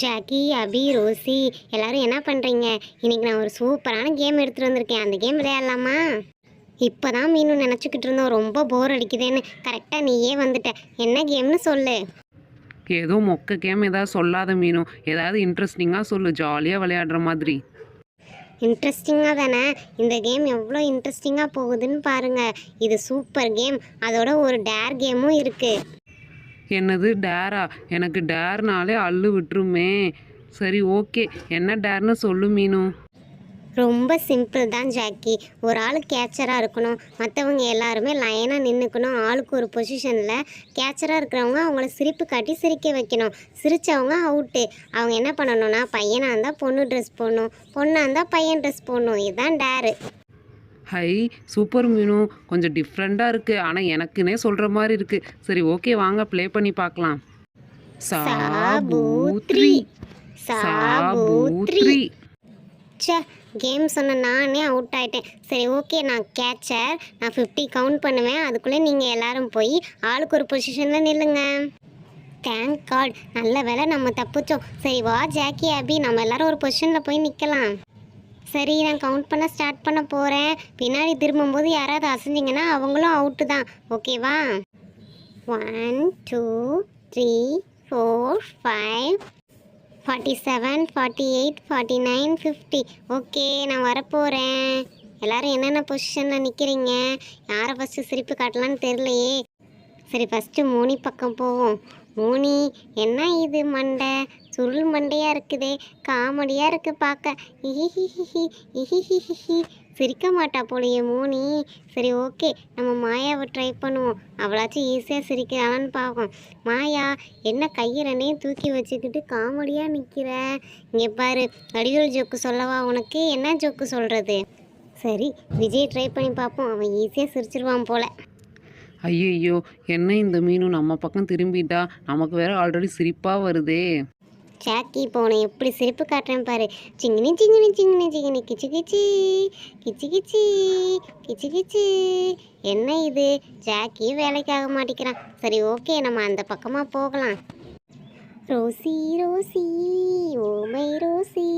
Jackie, அபி, Rousey எல்லாரும் என்ன பண்ணுறீங்க? இன்னைக்கு நான் ஒரு சூப்பரான கேம் எடுத்துகிட்டு வந்திருக்கேன். அந்த கேம் விளையாடலாமா? இப்போ தான் மீனு நினச்சிக்கிட்டு இருந்தோம், ரொம்ப போர் அடிக்குதேன்னு. கரெக்டாக நீயே வந்துட்ட. என்ன கேம்னு சொல்லு. ஏதோ மொக்க கேம் ஏதாவது சொல்லாத மீனு. ஏதாவது இன்ட்ரெஸ்டிங்காக சொல்லு, ஜாலியாக விளையாடுற மாதிரி. இன்ட்ரெஸ்டிங்காக தானே? இந்த கேம் எவ்வளோ இன்ட்ரெஸ்டிங்காக போகுதுன்னு பாருங்க. இது சூப்பர் கேம். அதோட ஒரு டேர் கேமும் இருக்குது. என்னது டேரா? எனக்கு டேர்னாலே அள்ளு விட்டுருமே. சரி ஓகே, என்ன டேர்னு சொல்லு மீனு. ரொம்ப சிம்பிள் தான் ஜாக்கி. ஒரு ஆள் கேட்சராக இருக்கணும், மற்றவங்க எல்லாருமே லைனாக நின்றுக்கணும். ஆளுக்கு ஒரு பொசிஷனில் கேட்சராக இருக்கிறவங்க அவங்கள சிரிப்பு காட்டி சிரிக்க வைக்கணும். சிரித்தவங்க அவுட்டு. அவங்க என்ன பண்ணணும்னா, பையனாக இருந்தால் பொண்ணு ட்ரெஸ் போடணும், பொண்ணாக இருந்தால் பையன் ட்ரெஸ் போடணும். இதுதான் டேரு. ஹை, சூப்பர் மீனு. கொஞ்சம் டிஃப்ரெண்ட்டாக இருக்குது, ஆனால் எனக்குன்னே சொல்கிற மாதிரி இருக்குது. சரி ஓகே, வாங்க ப்ளே பண்ணி பார்க்கலாம். சாபூத்ரி சாபூத்ரி. சே, கேம் சொன்ன நானே அவுட் ஆகிட்டேன். சரி ஓகே, நான் கேட்சர். நான் 50 கவுண்ட் பண்ணுவேன். அதுக்குள்ளே நீங்கள் எல்லாரும் போய் ஆளுக்கு ஒரு பொசிஷனில் நில்லுங்க. தேங்க் காட், நல்ல வேளை நம்ம தப்பிச்சோம். சரி வா ஜாக்கி, அபி, நம்ம எல்லாரும் ஒரு பொசிஷனில் போய் நிற்கலாம். சரி, நான் கவுண்ட் பண்ண ஸ்டார்ட் பண்ண போகிறேன். பின்னாடி திரும்பும்போது யாராவது அசைஞ்சிங்கன்னா அவங்களும் அவுட்டு தான். ஓகேவா? 1 2 3 4 5 47 48 49 50. ஓகே, நான் வரப்போகிறேன். எல்லோரும் என்னென்ன பொசிஷனில் நிற்கிறீங்க? யாரை ஃபஸ்ட்டு சிரிப்பு காட்டலான்னு தெரியலையே. சரி, ஃபஸ்ட்டு மோனி பக்கம் போவோம். மோனி, என்ன இது மண்டை சுருள் மண்டையாக இருக்குதே, காமெடியாக இருக்குது பார்க்க. இஹிஹிஹி இஹிஹிஹி. சிரிக்க மாட்டா போலையே மோனி. சரி ஓகே, நம்ம மாயாவை ட்ரை பண்ணுவோம். அவளாச்சும் ஈஸியாக சிரிக்கிறாளான்னு பார்ப்போம். மாயா, என்ன கையை ரெண்டையும் தூக்கி வச்சுக்கிட்டு காமெடியாக நிற்கிற? இங்கே பாரு, வடிவேல் ஜோக்கு சொல்லவா உனக்கு? என்ன ஜோக்கு சொல்கிறது? சரி, விஜய் ட்ரை பண்ணி பார்ப்போம். அவன் ஈஸியாக சிரிச்சிருவான் போல். ஐயையோ, என்ன இந்த மீனு நம்ம பக்கம் திரும்பிட்டா? நமக்கு வேற ஆல்ரெடி சிரிப்பாக வருதே. ஜாக்கி, இப்போ உன்னை எப்படி சிரிப்பு காட்டுறேன் பாரு. சிங்கினி சிங்கினி சிங்கினி சிங்கினி கிச்சு கிச்சி கிச்சு கிச்சி கிச்சு கிச்சி. என்ன இது? ஜாக்கி வேலைக்காக மாட்டிக்கிறான். சரி ஓகே, நம்ம அந்த பக்கமாக போகலாம். ரோசி ரோசி ஓமை ரோசி,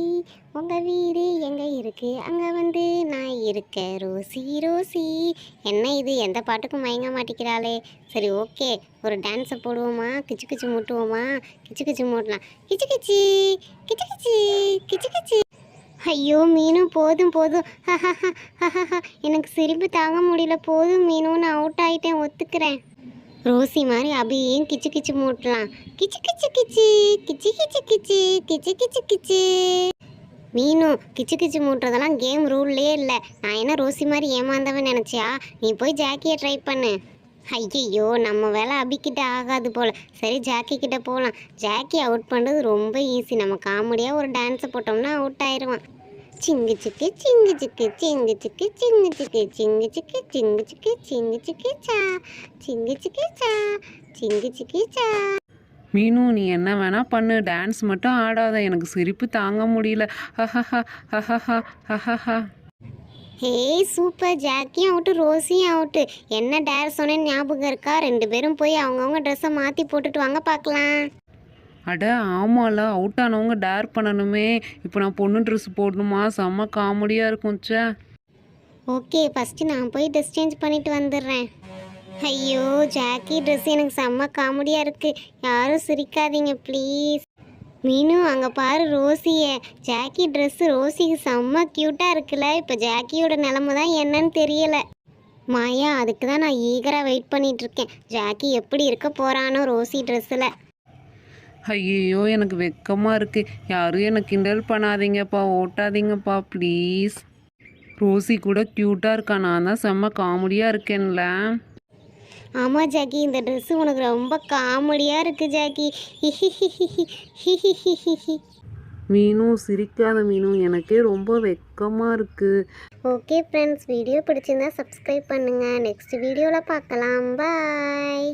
உங்கள் வீடு எங்கே இருக்குது? அங்கே வந்து நான் இருக்க. Rousey Rousey. என்ன இது, எந்த பாட்டுக்கும் மயங்க மாட்டிக்கிறாளே. சரி ஓகே, ஒரு டான்ஸை போடுவோமா? கிச்சு கிச்சு மூட்டுவோமா? கிச்சு கிச்சு மூட்டலாம். கிச்சு கிச்சி கிச்சு கிச்சி கிச்சு கிச்சி. ஐயோ மீனு, போதும் போதும். எனக்கு சிரிப்பு தாங்க முடியல. போதும் மீனு, நான் அவுட் ஆகிட்டேன், ஒத்துக்கிறேன். ரோசி மாதிரி அபியையும் கிச்சு கிச்சு மூட்டலாம். கிச்சு கிச்சு கிச்சு கிச்சு கிச்சு கிச்சு கிச்சு கிச்சு கிச்சு. மீனு, கிச்சு கிச்சு மூட்டுறதெல்லாம் கேம் ரூல்லே இல்லை. நான் என்ன ரோசி மாதிரி ஏமாந்தவன் நினச்சியா? நீ போய் ஜாக்கியை ட்ரை பண்ணு. ஐயையோ, நம்ம வேலை அபிக்கிட்ட ஆகாது போல். சரி, ஜாக்கி கிட்ட போகலாம். ஜாக்கி அவுட் பண்ணுறது ரொம்ப ஈஸி. நம்ம காமெடியாக ஒரு டான்ஸை போட்டோம்னா அவுட் ஆயிடுவான். சிங்கு சிக்கு சிங்கு சிக்கு சிங்கு சிக்கு சிங்கு சிக்கு சிங்கு சிக்கு சிங்கு சிக்கு சிங்கு சிக்கு சா சிங்கு சிக்கு சா சிங்கு சிக்கு சா. மீனு, நீ என்ன வேணா பண்ணு, டான்ஸ் மட்டும் ஆடாத. எனக்கு சிரிப்பு தாங்க முடியல. ஹஹஹா ஹஹஹா ஹஹஹா. ஹே சூப்பர், ஜாக்கியும் அவுட்டு, ரோசியும் அவுட்டு. என்ன டேர் சொன்னேன்னு ஞாபகம் இருக்கா? 2 பேரும் போய் அவங்கவுங்க ட்ரெஸ்ஸை மாற்றி போட்டுட்டு வாங்க பார்க்கலாம். அட ஆமாம்ல, அவுட் ஆனவங்க டேர் பண்ணணுமே. இப்போ நான் பொண்ணு ட்ரெஸ் போடணுமா? செம்ம காமெடியாக இருக்கும். சே. ஓகே, ஃபஸ்ட்டு நான் போய் ட்ரெஸ் சேஞ்ச் பண்ணிட்டு வந்துடுறேன். ஐயோ ஜாக்கி ட்ரெஸ் எனக்கு செம்ம காமெடியாக இருக்குது. யாரும் சிரிக்காதீங்க ப்ளீஸ். மீனு, அங்கே பாரு ரோசியை. ஜாக்கி ட்ரெஸ்ஸு ரோசிக்கு செம்ம க்யூட்டாக இருக்குல்ல? இப்போ ஜாக்கியோட நிலமை தான் என்னன்னு தெரியலை. மாயா, அதுக்கு தான் நான் ஈகராக வெயிட் பண்ணிகிட்ருக்கேன். ஜாக்கி எப்படி இருக்க போகிறானோ ரோசி ட்ரெஸ்ஸில். ஐயோ, எனக்கு வெக்கமாக இருக்குது. யாரும் எனக்கு கிண்டல் பண்ணாதீங்கப்பா, ஓட்டாதீங்கப்பா ப்ளீஸ். ரோசி கூட க்யூட்டாக இருக்கா, நான் தான் செம்ம காமெடியாக இருக்கேன்ல. ஆமாம் ஜாக்கி, இந்த ட்ரெஸ்ஸு உனக்கு ரொம்ப காமெடியாக இருக்குது ஜாக்கி. ஹிஹிஹிஹிஹி. மீனு, சிரிக்காத மீனு, எனக்கே ரொம்ப வெக்கமாக இருக்குது. ஓகே ஃப்ரெண்ட்ஸ், வீடியோ பிடிச்சிருந்தா சப்ஸ்கிரைப் பண்ணுங்கள். நெக்ஸ்ட் வீடியோவில் பார்க்கலாம். பாய்.